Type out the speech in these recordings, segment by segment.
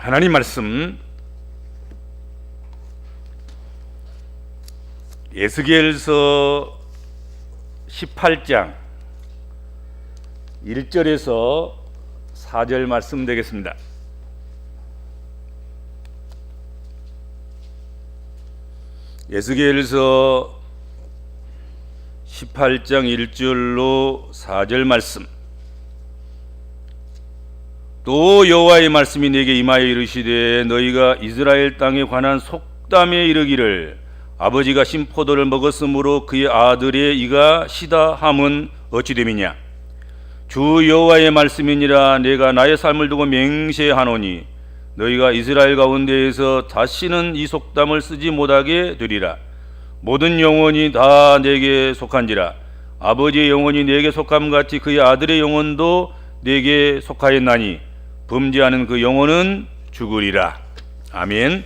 하나님 말씀 에스겔서 18장 1절에서 4절 말씀 되겠습니다. 에스겔서 18장 1절로 4절 말씀. 또 여호와의 말씀이 내게 임하여 이르시되 너희가 이스라엘 땅에 관한 속담에 이르기를 아버지가 신 포도를 먹었으므로 그의 아들의 이가 시다 함은 어찌 됨이냐. 주 여호와의 말씀이니라. 내가 나의 삶을 두고 맹세하노니 너희가 이스라엘 가운데에서 다시는 이 속담을 쓰지 못하게 되리라. 모든 영혼이 다 내게 속한지라. 아버지의 영혼이 내게 속함같이 그의 아들의 영혼도 내게 속하였나니 범죄하는 그 영혼은 죽으리라. 아멘.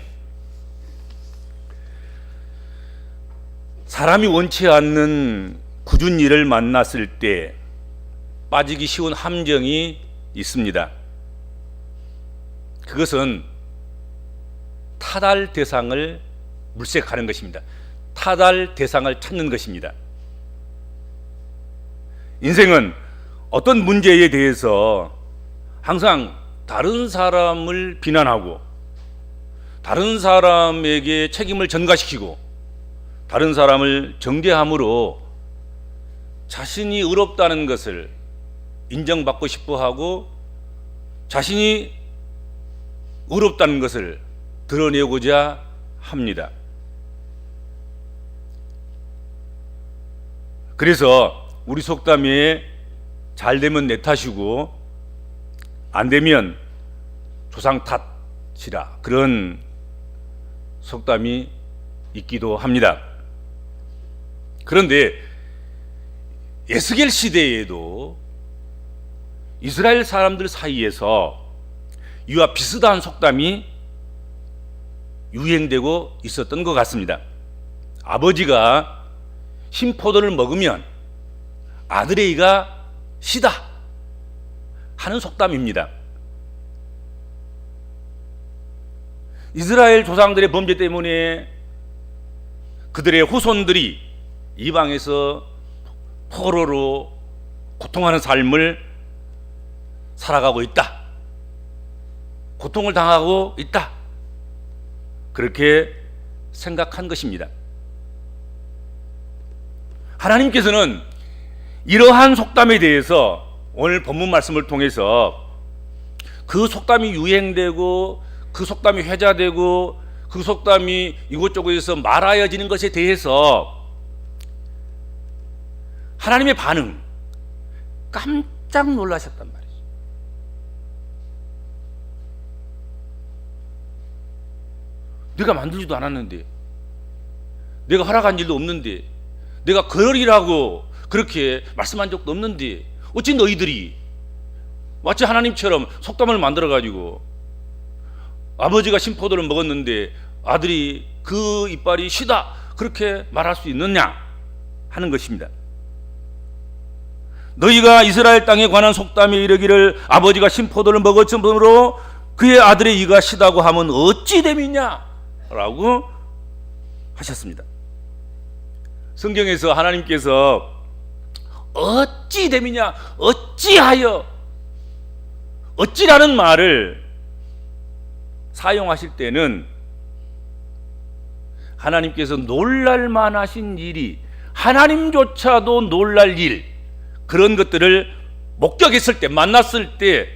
사람이 원치 않는 굳은 일을 만났을 때 빠지기 쉬운 함정이 있습니다. 그것은 타달 대상을 물색하는 것입니다. 타달 대상을 찾는 것입니다. 인생은 어떤 문제에 대해서 항상 다른 사람을 비난하고 다른 사람에게 책임을 전가시키고 다른 사람을 정죄함으로 자신이 의롭다는 것을 인정받고 싶어하고 자신이 의롭다는 것을 드러내고자 합니다. 그래서 우리 속담에 잘 되면 내 탓이고 안 되면 조상 탓이라, 그런 속담이 있기도 합니다. 그런데 에스겔 시대에도 이스라엘 사람들 사이에서 이와 비슷한 속담이 유행되고 있었던 것 같습니다. 아버지가 신 포도를 먹으면 아들의 이가 시다 하는 속담입니다. 이스라엘 조상들의 범죄 때문에 그들의 후손들이 이방에서 포로로 고통하는 삶을 살아가고 있다, 고통을 당하고 있다, 그렇게 생각한 것입니다. 하나님께서는 이러한 속담에 대해서 오늘 본문 말씀을 통해서 그 속담이 유행되고 그 속담이 회자되고 그 속담이 이곳저곳에서 말하여지는 것에 대해서 하나님의 반응, 깜짝 놀라셨단 말이죠. 내가 만들지도 않았는데, 내가 허락한 일도 없는데, 내가 그러리라고 그렇게 말씀한 적도 없는데 어찌 너희들이 마치 하나님처럼 속담을 만들어가지고 아버지가 신포도를 먹었는데 아들이 그 이빨이 시다 그렇게 말할 수 있느냐 하는 것입니다. 너희가 이스라엘 땅에 관한 속담에 이르기를 아버지가 신포도를 먹었으므로 그의 아들의 이가 시다고 하면 어찌 됨이냐 라고 하셨습니다. 성경에서 하나님께서 어찌 됨이냐, 어찌하여, 어찌라는 말을 사용하실 때는 하나님께서 놀랄만 하신 일이, 하나님조차도 놀랄 일, 그런 것들을 목격했을 때, 만났을 때,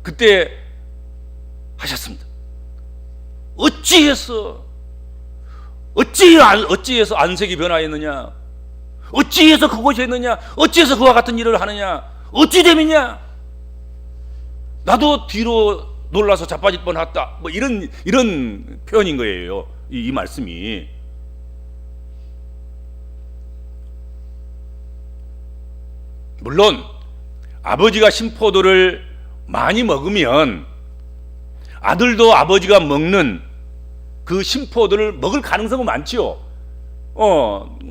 그때 하셨습니다. 어찌해서 안색이 변화했느냐, 어찌해서 그것이 했느냐, 어찌해서 그와 같은 일을 하느냐, 어찌 됨이냐, 나도 뒤로 놀라서 자빠질 뻔했다, 뭐 이런 표현인 거예요. 이 말씀이. 물론 아버지가 신포도를 많이 먹으면 아들도 아버지가 먹는 그 신포도를 먹을 가능성은 많지요.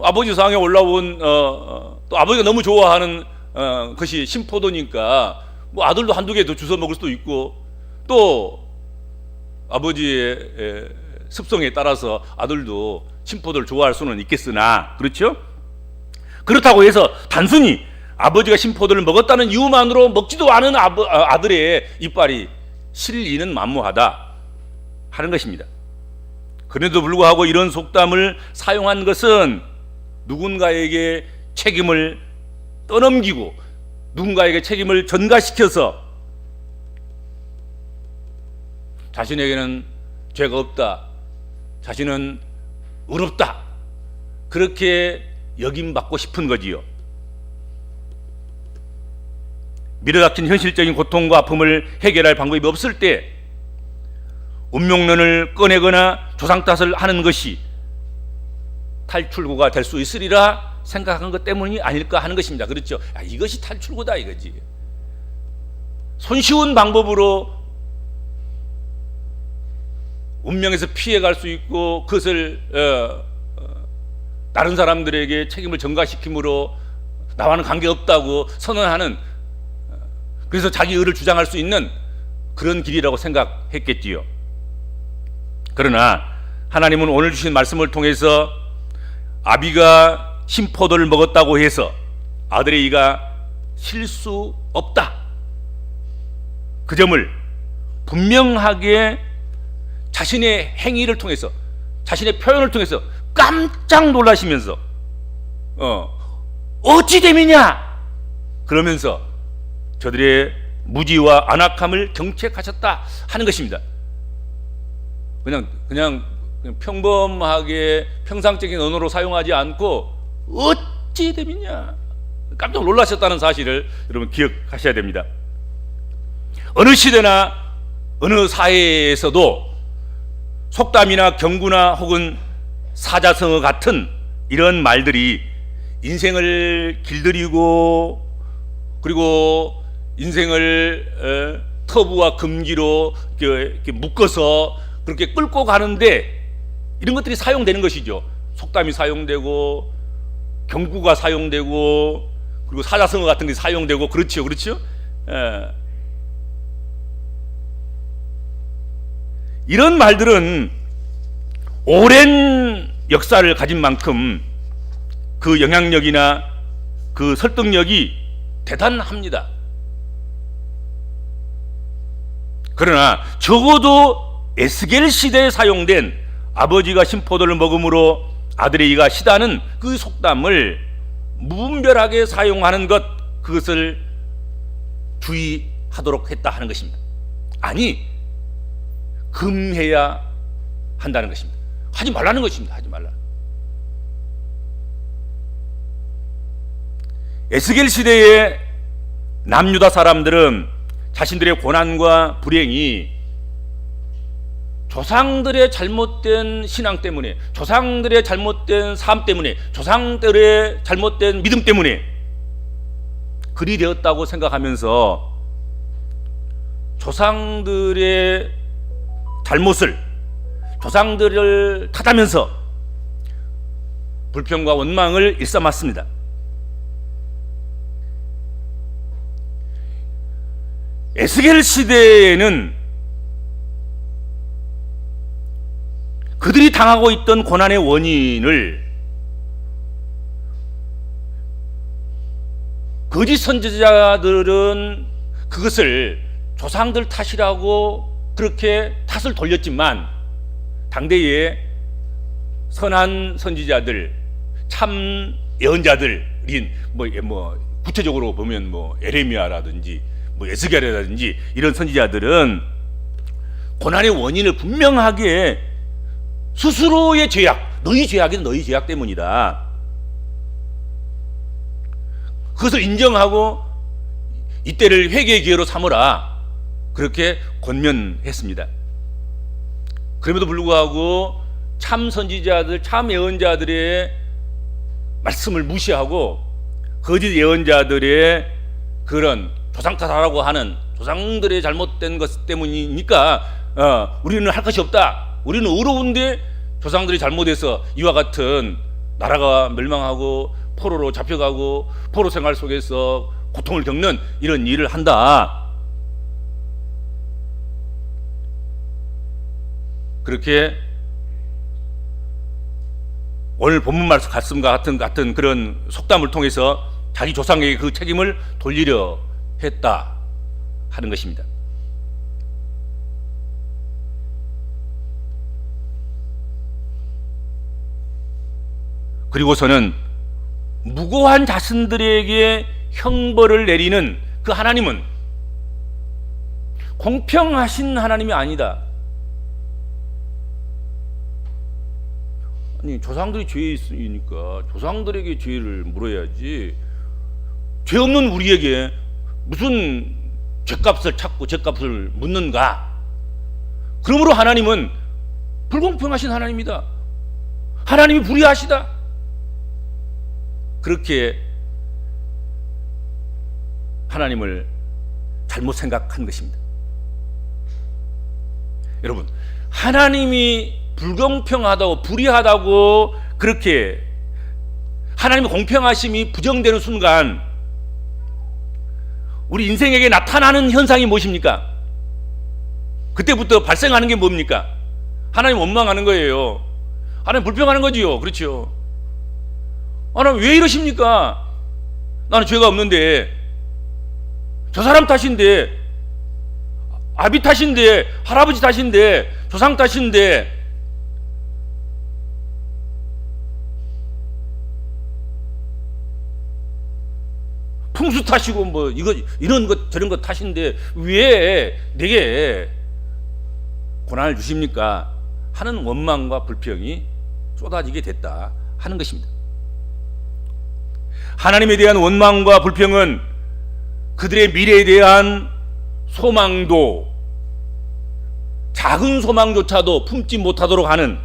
아버지 상에 올라온 또 아버지가 너무 좋아하는 것이 신포도니까 뭐 아들도 한두 개 더 주워 먹을 수도 있고, 또 아버지의 습성에 따라서 아들도 신포도를 좋아할 수는 있겠으나, 그렇죠? 그렇다고 해서 단순히 아버지가 신포도를 먹었다는 이유만으로 먹지도 않은 아들의 이빨이 실리는 만무하다 하는 것입니다. 그런데도 불구하고 이런 속담을 사용한 것은 누군가에게 책임을 떠넘기고 누군가에게 책임을 전가시켜서 자신에게는 죄가 없다, 자신은 의롭다, 그렇게 여김받고 싶은 거지요. 미래닥친 현실적인 고통과 아픔을 해결할 방법이 없을 때 운명론을 꺼내거나 조상 탓을 하는 것이 탈출구가 될 수 있으리라 생각한 것 때문이 아닐까 하는 것입니다. 그렇죠? 이것이 탈출구다 이거지. 손쉬운 방법으로 운명에서 피해갈 수 있고 그것을 다른 사람들에게 책임을 전가시킴으로 나와는 관계없다고 선언하는, 그래서 자기 의를 주장할 수 있는 그런 길이라고 생각했겠지요. 그러나 하나님은 오늘 주신 말씀을 통해서 아비가 신포도를 먹었다고 해서 아들의 이가 쉴 수 없다, 그 점을 분명하게 자신의 행위를 통해서, 자신의 표현을 통해서 깜짝 놀라시면서 어찌 됨이냐 그러면서 저들의 무지와 안악함을 경책하셨다 하는 것입니다. 그냥 평범하게 평상적인 언어로 사용하지 않고 어찌 됨이냐 깜짝 놀라셨다는 사실을 여러분 기억하셔야 됩니다. 어느 시대나 어느 사회에서도 속담이나 경구나 혹은 사자성어 같은 이런 말들이 인생을 길들이고 그리고 인생을 터부와 금기로 이렇게 묶어서 그렇게 끌고 가는데 이런 것들이 사용되는 것이죠. 속담이 사용되고 경구가 사용되고 그리고 사자성어 같은 게 사용되고, 그렇죠, 그렇죠? 이런 말들은 오랜 역사를 가진 만큼 그 영향력이나 그 설득력이 대단합니다. 그러나 적어도 에스겔 시대에 사용된 아버지가 신포도를 먹음으로 아들의 이가 시다는 그 속담을 무분별하게 사용하는 것, 그것을 주의하도록 했다 하는 것입니다. 아니, 금해야 한다는 것입니다. 하지 말라는 것입니다. 하지 말라. 에스겔 시대의 남유다 사람들은 자신들의 고난과 불행이 조상들의 잘못된 신앙 때문에, 조상들의 잘못된 삶 때문에, 조상들의 잘못된 믿음 때문에 그리 되었다고 생각하면서 조상들의 잘못을, 조상들을 탓하면서 불평과 원망을 일삼았습니다. 에스겔 시대에는 그들이 당하고 있던 고난의 원인을 거짓 선지자들은 그것을 조상들 탓이라고 그렇게 탓을 돌렸지만, 당대의 선한 선지자들, 참 예언자들인 구체적으로 보면 에레미야라든지 에스겔이라든지 이런 선지자들은 고난의 원인을 분명하게 스스로의 죄악, 너희 죄악은 너희 죄악 때문이다, 그것을 인정하고 이때를 회개의 기회로 삼으라, 그렇게 권면했습니다. 그럼에도 불구하고 참 선지자들, 참 예언자들의 말씀을 무시하고 거짓 예언자들의 그런 조상 탓하라고 하는, 조상들의 잘못된 것 때문이니까 우리는 할 것이 없다, 우리는 의로운데 조상들이 잘못해서 이와 같은 나라가 멸망하고 포로로 잡혀가고 포로 생활 속에서 고통을 겪는 이런 일을 한다, 그렇게 오늘 본문 말씀과 같은 그런 속담을 통해서 자기 조상에게 그 책임을 돌리려 했다 하는 것입니다. 그리고서는 무고한 자신들에게 형벌을 내리는 그 하나님은 공평하신 하나님이 아니다. 아니, 조상들이 죄에 있으니까 조상들에게 죄를 물어야지, 죄 없는 우리에게 무슨 죄값을 찾고 죄값을 묻는가? 그러므로 하나님은 불공평하신 하나님이다. 하나님이 불의하시다. 그렇게 하나님을 잘못 생각한 것입니다. 여러분, 하나님이 불공평하다고 불의하다고 그렇게 하나님의 공평하심이 부정되는 순간 우리 인생에게 나타나는 현상이 무엇입니까? 그때부터 발생하는 게 뭡니까? 하나님 원망하는 거예요. 하나님 불평하는 거지요. 그렇죠? 하나님 왜 이러십니까? 나는 죄가 없는데, 저 사람 탓인데, 아비 탓인데, 할아버지 탓인데, 조상 탓인데, 풍수 탓이고 뭐 이런 것 저런 것 탓인데 왜 내게 고난을 주십니까? 하는 원망과 불평이 쏟아지게 됐다 하는 것입니다. 하나님에 대한 원망과 불평은 그들의 미래에 대한 소망도, 작은 소망조차도 품지 못하도록 하는,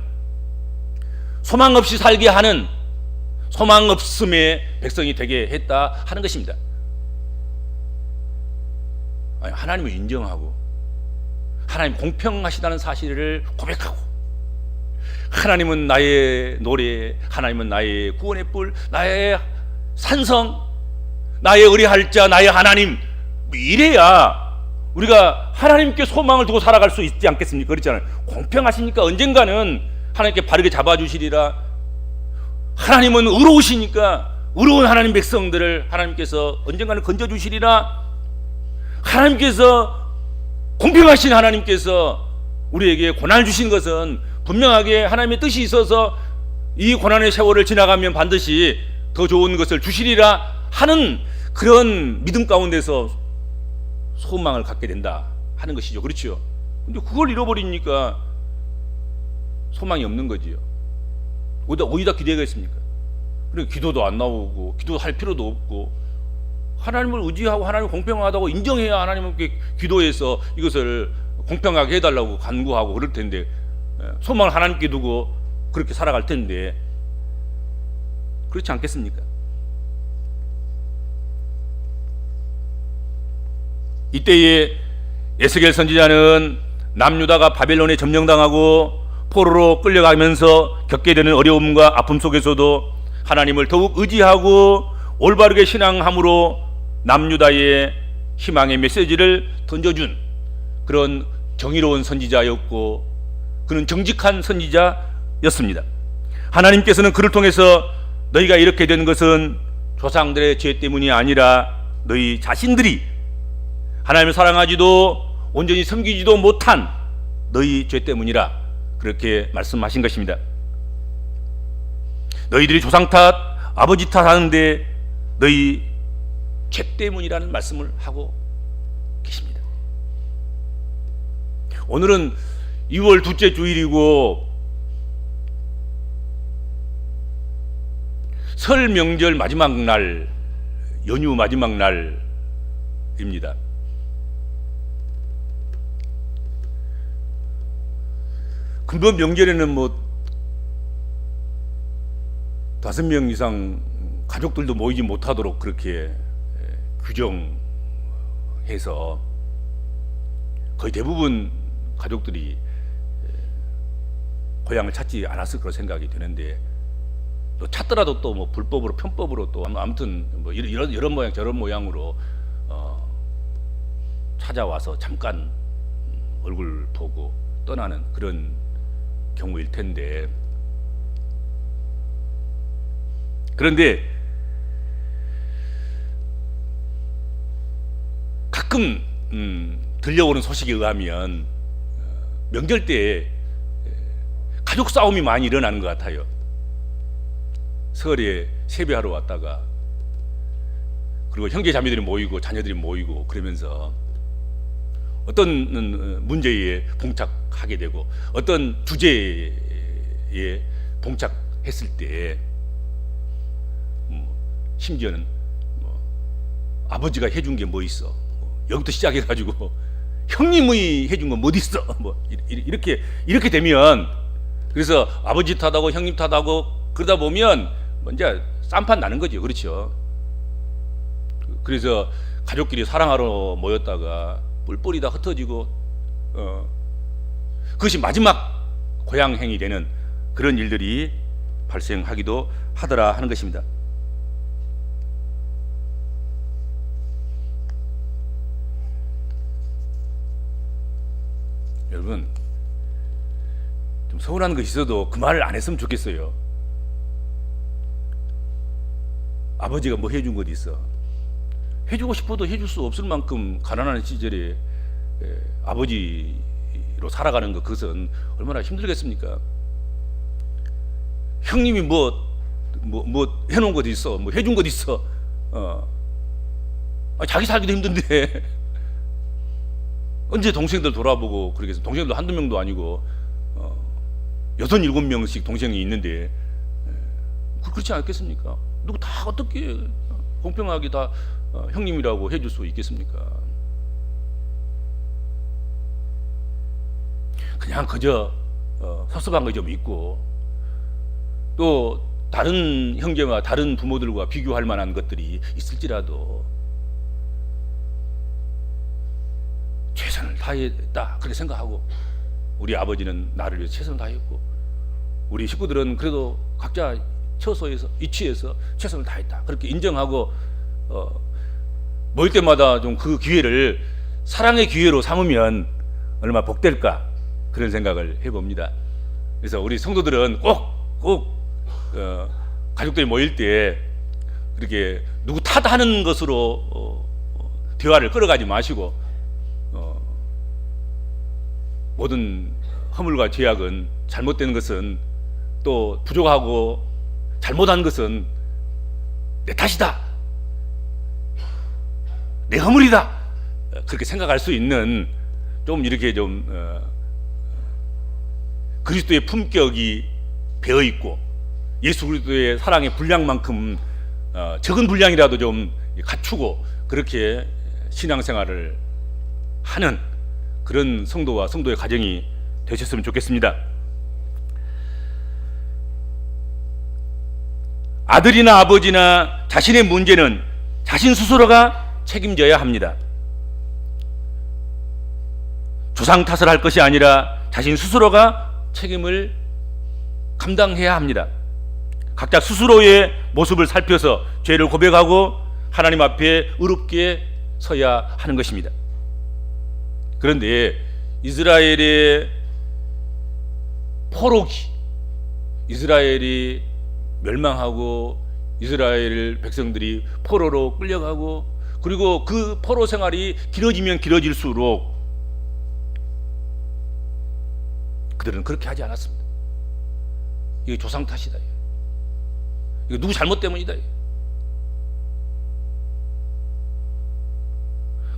소망 없이 살게 하는 소망 없음의 백성이 되게 했다 하는 것입니다. 아니, 하나님을 인정하고 하나님 공평하시다는 사실을 고백하고, 하나님은 나의 노래, 하나님은 나의 구원의 뿔, 나의 산성, 나의 의뢰할 자, 나의 하나님, 이래야 우리가 하나님께 소망을 두고 살아갈 수 있지 않겠습니까? 그렇잖아요. 공평하시니까 언젠가는 하나님께 바르게 잡아주시리라. 하나님은 의로우시니까 의로운 하나님 백성들을 하나님께서 언젠가는 건져주시리라. 하나님께서, 공평하신 하나님께서 우리에게 고난을 주신 것은 분명하게 하나님의 뜻이 있어서 이 고난의 세월을 지나가면 반드시 더 좋은 것을 주시리라 하는 그런 믿음 가운데서 소망을 갖게 된다 하는 것이죠. 그렇죠? 근데 그걸 잃어버리니까 소망이 없는 거지요. 어디다 기대겠습니까? 그리고 기도도 안 나오고 기도할 필요도 없고, 하나님을 의지하고 하나님 공평하다고 인정해야 하나님께 기도해서 이것을 공평하게 해달라고 간구하고 그럴 텐데, 소망을 하나님께 두고 그렇게 살아갈 텐데 그렇지 않겠습니까? 이때에 에스겔 선지자는 남유다가 바벨론에 점령당하고 포로로 끌려가면서 겪게 되는 어려움과 아픔 속에서도 하나님을 더욱 의지하고 올바르게 신앙함으로 남유다의 희망의 메시지를 던져준 그런 정의로운 선지자였고, 그는 정직한 선지자였습니다. 하나님께서는 그를 통해서 너희가 이렇게 된 것은 조상들의 죄 때문이 아니라 너희 자신들이 하나님을 사랑하지도 온전히 섬기지도 못한 너희 죄 때문이라 그렇게 말씀하신 것입니다. 너희들이 조상 탓, 아버지 탓 하는데 너희 죄 때문이라는 말씀을 하고 계십니다. 오늘은 2월 둘째 주일이고 설 명절 마지막 날, 연휴 마지막 날입니다. 금번 명절에는 뭐 5명 이상 가족들도 모이지 못하도록 그렇게 규정해서 거의 대부분 가족들이 고향을 찾지 않았을 거라 생각이 되는데, 또 찾더라도 또 뭐 불법으로 편법으로 또 아무튼 뭐 이런 모양 저런 모양으로 찾아와서 잠깐 얼굴 보고 떠나는 그런 경우일 텐데, 그런데 가끔 들려오는 소식에 의하면 명절 때 가족 싸움이 많이 일어나는 것 같아요. 설에 세배하러 왔다가 그리고 형제 자매들이 모이고 자녀들이 모이고 그러면서 어떤 문제에 봉착하게 되고 어떤 주제에 봉착했을 때 심지어는 아버지가 해준 게 뭐 있어, 여기부터 시작해가지고 형님이 해준 건 뭐 있어, 뭐 이렇게 되면, 그래서 아버지 탓하고 형님 탓하고 그러다 보면 이제 쌈판 나는 거죠. 그렇죠. 그래서 가족끼리 사랑하러 모였다가 뿔뿔이 다 흩어지고 그것이 마지막 고향행이 되는 그런 일들이 발생하기도 하더라 하는 것입니다. 여러분, 좀 서운한 것이 있어도 그 말을 안 했으면 좋겠어요. 아버지가 뭐 해준 것 있어, 해주고 싶어도 해줄 수 없을 만큼 가난한 시절에 아버지로 살아가는 것, 그것은 얼마나 힘들겠습니까? 형님이 뭐 해놓은 것 있어, 뭐 해준 것 있어, 자기 살기도 힘든데 언제 동생들 돌아보고 그러겠어. 동생들도 한두 명도 아니고 6, 7명씩 동생이 있는데 그렇지 않겠습니까? 누구 다 어떻게 공평하게 다 형님이라고 해줄 수 있겠습니까? 그냥 그저 섭섭한 거 좀 있고, 또 다른 형제와 다른 부모들과 비교할 만한 것들이 있을지라도 최선을 다했다 그렇게 생각하고, 우리 아버지는 나를 위해서 최선을 다했고 우리 식구들은 그래도 각자 처소에서 위치에서 최선을 다했다 그렇게 인정하고 모일 때마다 좀 그 기회를 사랑의 기회로 삼으면 얼마나 복될까, 그런 생각을 해봅니다. 그래서 우리 성도들은 꼭 가족들이 모일 때 그렇게 누구 탓하는 것으로 대화를 끌어가지 마시고, 모든 허물과 죄악은, 잘못된 것은, 또 부족하고 잘못한 것은 내 탓이다, 내 허물이다, 그렇게 생각할 수 있는 좀 이렇게 좀 그리스도의 품격이 배어 있고 예수 그리스도의 사랑의 분량만큼 적은 분량이라도 좀 갖추고 그렇게 신앙생활을 하는 그런 성도와 성도의 가정이 되셨으면 좋겠습니다. 아들이나 아버지나 자신의 문제는 자신 스스로가 책임져야 합니다. 조상 탓을 할 것이 아니라 자신 스스로가 책임을 감당해야 합니다. 각자 스스로의 모습을 살펴서 죄를 고백하고 하나님 앞에 의롭게 서야 하는 것입니다. 그런데 이스라엘의 포로기, 이스라엘이 멸망하고 이스라엘 백성들이 포로로 끌려가고, 그리고 그 포로 생활이 길어지면 길어질수록 그들은 그렇게 하지 않았습니다. 이게 조상 탓이다, 이거 누구 잘못 때문이다.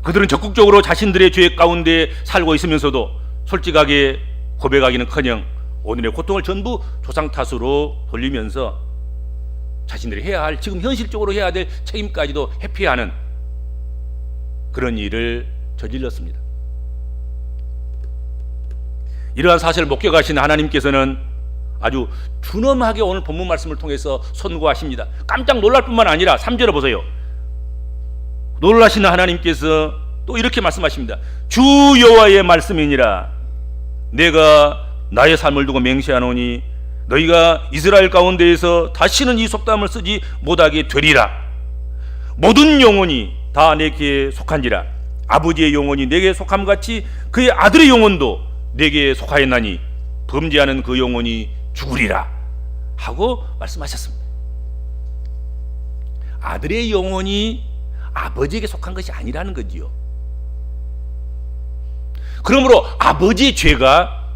그들은 적극적으로 자신들의 죄 가운데 살고 있으면서도 솔직하게 고백하기는커녕 오늘의 고통을 전부 조상 탓으로 돌리면서 자신들이 해야 할, 지금 현실적으로 해야 될 책임까지도 회피하는 그런 일을 저질렀습니다. 이러한 사실을 목격하신 하나님께서는 아주 준엄하게 오늘 본문 말씀을 통해서 선고하십니다. 깜짝 놀랄 뿐만 아니라 3절을 보세요. 놀라시는 하나님께서 또 이렇게 말씀하십니다. 주 여호와의 말씀이니라. 내가 나의 삶을 두고 맹세하노니 너희가 이스라엘 가운데에서 다시는 이 속담을 쓰지 못하게 되리라. 모든 영혼이 다 내게 속한지라. 아버지의 영혼이 내게 속함같이 그의 아들의 영혼도 내게 속하였나니 범죄하는 그 영혼이 죽으리라 하고 말씀하셨습니다. 아들의 영혼이 아버지에게 속한 것이 아니라는 거지요. 그러므로 아버지의 죄가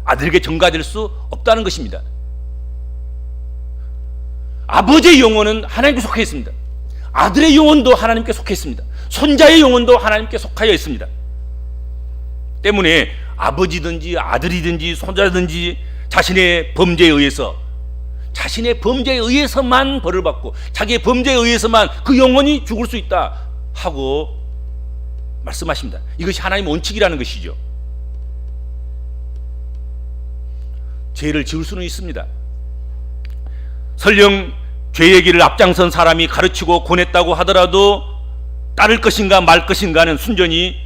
아들에게 전가될 수 없다는 것입니다. 아버지의 영혼은 하나님께 속해 있습니다. 아들의 영혼도 하나님께 속해 있습니다. 손자의 영혼도 하나님께 속하여 있습니다. 때문에 아버지든지 아들이든지 손자든지 자신의 범죄에 의해서만 벌을 받고 자기의 범죄에 의해서만 그 영혼이 죽을 수 있다 하고 말씀하십니다. 이것이 하나님의 원칙이라는 것이죠. 죄를 지을 수는 있습니다. 설령 죄의 길을 앞장선 사람이 가르치고 권했다고 하더라도 따를 것인가 말 것인가는 순전히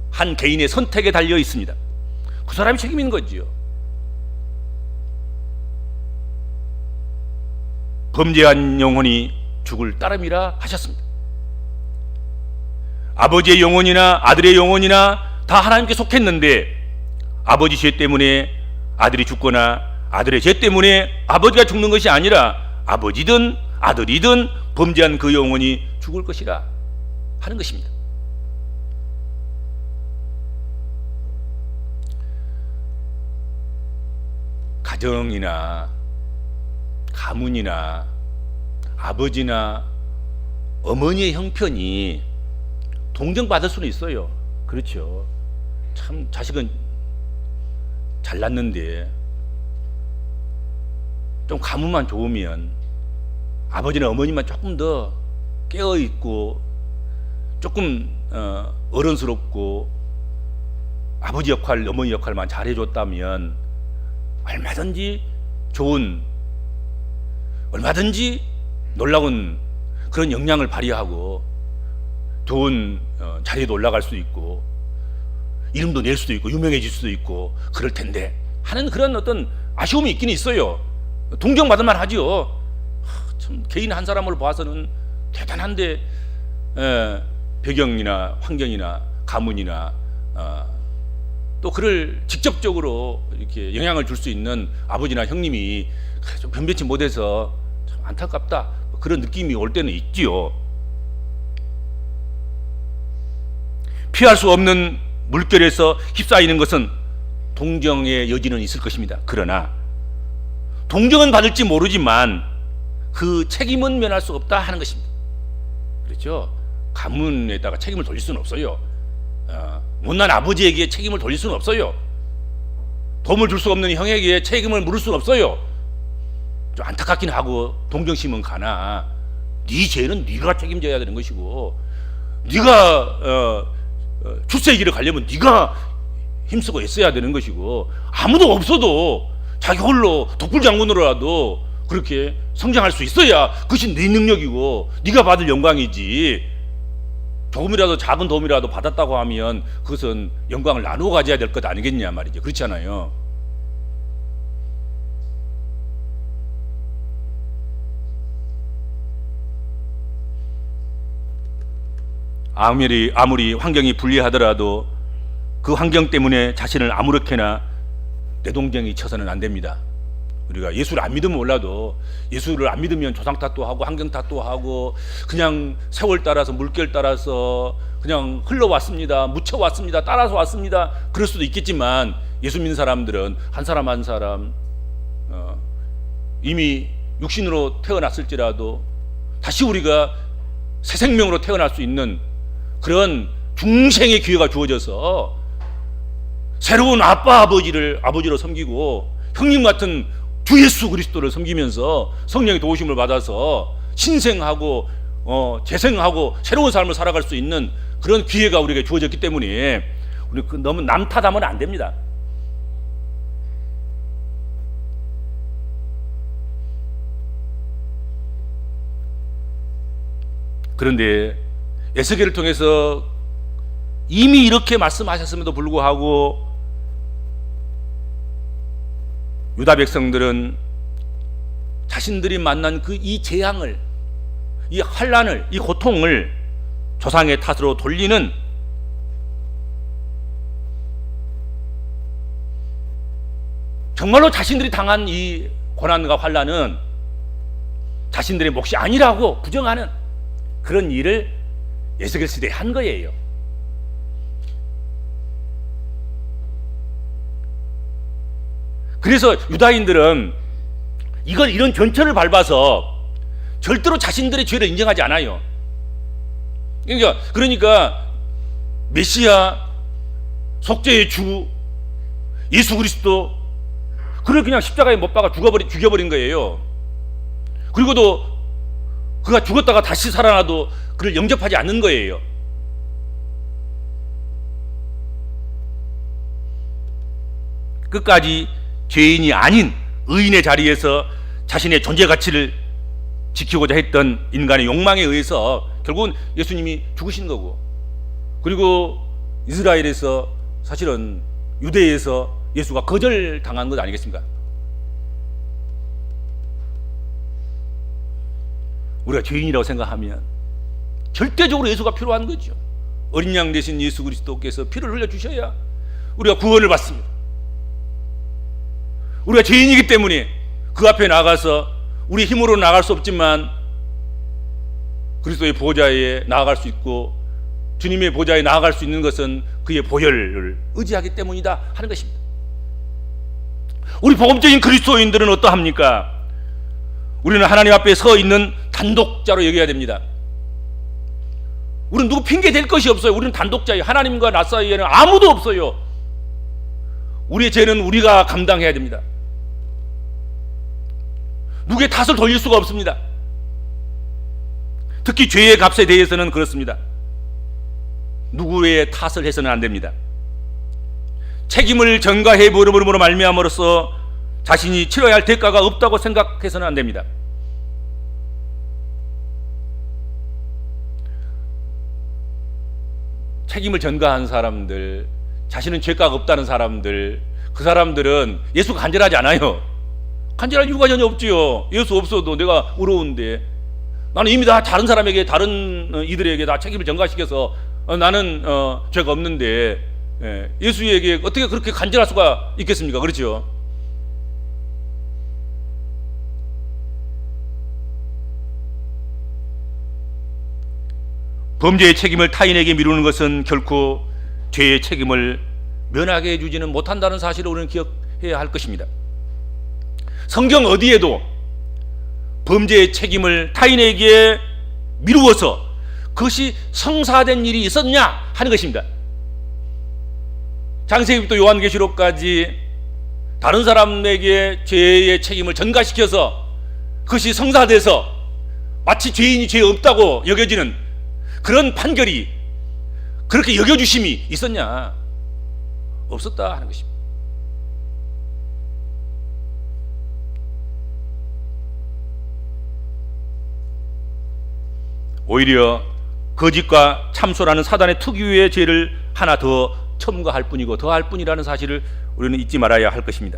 한 개인의 선택에 달려 있습니다. 그 사람이 책임인 거지요. 범죄한 영혼이 죽을 따름이라 하셨습니다. 아버지의 영혼이나 아들의 영혼이나 다 하나님께 속했는데 아버지 죄 때문에 아들이 죽거나 아들의 죄 때문에 아버지가 죽는 것이 아니라 아버지든 아들이든 범죄한 그 영혼이 죽을 것이라 하는 것입니다. 가정이나 가문이나 아버지나 어머니의 형편이 동정받을 수는 있어요. 그렇죠. 참 자식은 잘났는데 좀 가문만 좋으면 아버지나 어머니만 조금 더 깨어있고 조금 어른스럽고 아버지 역할, 어머니 역할만 잘해줬다면 얼마든지 좋은, 얼마든지 놀라운 그런 역량을 발휘하고 좋은 자리에도 올라갈 수 있고 이름도 낼 수도 있고 유명해질 수도 있고 그럴 텐데 하는 그런 어떤 아쉬움이 있긴 있어요. 동정받을 만하지요. 참 개인 한 사람을 봐서는 대단한데 배경이나 환경이나 가문이나 또 그를 직접적으로 이렇게 영향을 줄 수 있는 아버지나 형님이 좀 변변치 못해서 참 안타깝다 그런 느낌이 올 때는 있지요. 피할 수 없는 물결에서 휩싸이는 것은 동정의 여지는 있을 것입니다. 그러나 동정은 받을지 모르지만 그 책임은 면할 수 없다 하는 것입니다. 그렇죠? 가문에다가 책임을 돌릴 수는 없어요. 못난 아버지에게 책임을 돌릴 수는 없어요. 도움을 줄 수 없는 형에게 책임을 물을 수는 없어요. 좀 안타깝긴 하고 동정심은 가나 네 죄는 네가 책임져야 되는 것이고 네가 출세의 길을 가려면 네가 힘쓰고 애써야 되는 것이고 아무도 없어도 자기 홀로 독불장군으로라도 그렇게 성장할 수 있어야 그것이 네 능력이고 네가 받을 영광이지. 조금이라도 작은 도움이라도 받았다고 하면 그것은 영광을 나누어 가져야 될 것 아니겠냐 말이죠. 그렇잖아요. 아무리 환경이 불리하더라도 그 환경 때문에 자신을 아무렇게나 내동댕이 쳐서는 안 됩니다. 우리가 예수를 안 믿으면 몰라도 예수를 안 믿으면 조상 탓도 하고 환경 탓도 하고 그냥 세월 따라서 물결 따라서 그냥 흘러왔습니다. 묻혀왔습니다. 따라서 왔습니다. 그럴 수도 있겠지만 예수 믿는 사람들은 한 사람 한 사람 이미 육신으로 태어났을지라도 다시 우리가 새 생명으로 태어날 수 있는 그런 중생의 기회가 주어져서 새로운 아버지로 섬기고 형님 같은 주 예수 그리스도를 섬기면서 성령의 도우심을 받아서 신생하고 재생하고 새로운 삶을 살아갈 수 있는 그런 기회가 우리에게 주어졌기 때문에 우리 너무 남 탓하면 안 됩니다. 그런데 에스겔을 통해서 이미 이렇게 말씀하셨음에도 불구하고 유다 백성들은 자신들이 만난 그 이 재앙을, 이 환난을, 이 고통을 조상의 탓으로 돌리는 정말로 자신들이 당한 이 고난과 환난은 자신들의 몫이 아니라고 부정하는 그런 일을 에스겔 시대에 한 거예요. 그래서 유다인들은 이런 전철을 밟아서 절대로 자신들의 죄를 인정하지 않아요. 그러니까 메시아, 속죄의 주 예수 그리스도, 그를 그냥 십자가에 못 박아 죽여버린 거예요. 그리고도 그가 죽었다가 다시 살아나도 그를 영접하지 않는 거예요. 끝까지 죄인이 아닌 의인의 자리에서 자신의 존재 가치를 지키고자 했던 인간의 욕망에 의해서 결국은 예수님이 죽으신 거고, 그리고 이스라엘에서 사실은 유대에서 예수가 거절당한 것 아니겠습니까? 우리가 죄인이라고 생각하면 절대적으로 예수가 필요한 거죠. 어린 양 대신 예수 그리스도께서 피를 흘려주셔야 우리가 구원을 받습니다. 우리가 죄인이기 때문에 그 앞에 나가서 우리 힘으로 나갈 수 없지만 그리스도의 보좌에 나아갈 수 있고, 주님의 보좌에 나아갈 수 있는 것은 그의 보혈을 의지하기 때문이다 하는 것입니다. 우리 복음적인 그리스도인들은 어떠합니까? 우리는 하나님 앞에 서 있는 단독자로 여겨야 됩니다. 우리는 누구 핑계 댈 것이 없어요. 우리는 단독자예요. 하나님과 나 사이에는 아무도 없어요. 우리의 죄는 우리가 감당해야 됩니다. 누구의 탓을 돌릴 수가 없습니다. 특히 죄의 값에 대해서는 그렇습니다. 누구의 탓을 해서는 안 됩니다. 책임을 전가해 버림으로 말미암으로써 자신이 치러야 할 대가가 없다고 생각해서는 안 됩니다. 책임을 전가한 사람들, 자신은 죄가가 없다는 사람들, 그 사람들은 예수가 간절하지 않아요. 간절할 이유가 전혀 없지요. 예수 없어도 내가 의로운데, 나는 이미 다 다른 사람에게, 다른 이들에게 다 책임을 전가시켜서 나는 죄가 없는데 예수에게 어떻게 그렇게 간절할 수가 있겠습니까? 그렇죠? 범죄의 책임을 타인에게 미루는 것은 결코 죄의 책임을 면하게 해주지는 못한다는 사실을 우리는 기억해야 할 것입니다. 성경 어디에도 범죄의 책임을 타인에게 미루어서 그것이 성사된 일이 있었냐 하는 것입니다. 창세기부터 요한계시록까지 다른 사람에게 죄의 책임을 전가시켜서 그것이 성사돼서 마치 죄인이 죄 없다고 여겨지는 그런 판결이, 그렇게 여겨주심이 있었냐? 없었다 하는 것입니다. 오히려 거짓과 참소라는 사단의 특유의 죄를 하나 더 첨가할 뿐이고 더할 뿐이라는 사실을 우리는 잊지 말아야 할 것입니다.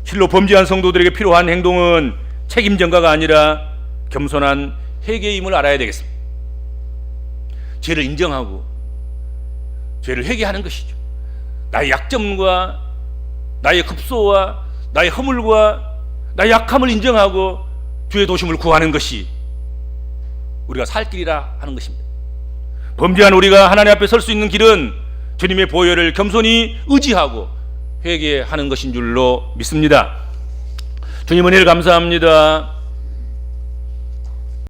실로 범죄한 성도들에게 필요한 행동은 책임 전가가 아니라 겸손한 회개임을 알아야 되겠습니다. 죄를 인정하고 죄를 회개하는 것이죠. 나의 약점과 나의 급소와 나의 허물과 나의 약함을 인정하고 주의 도심을 구하는 것이 우리가 살 길이라 하는 것입니다. 범죄한 우리가 하나님 앞에 설 수 있는 길은 주님의 보혈을 겸손히 의지하고 회개하는 것인 줄로 믿습니다. 주님 은혜를 감사합니다.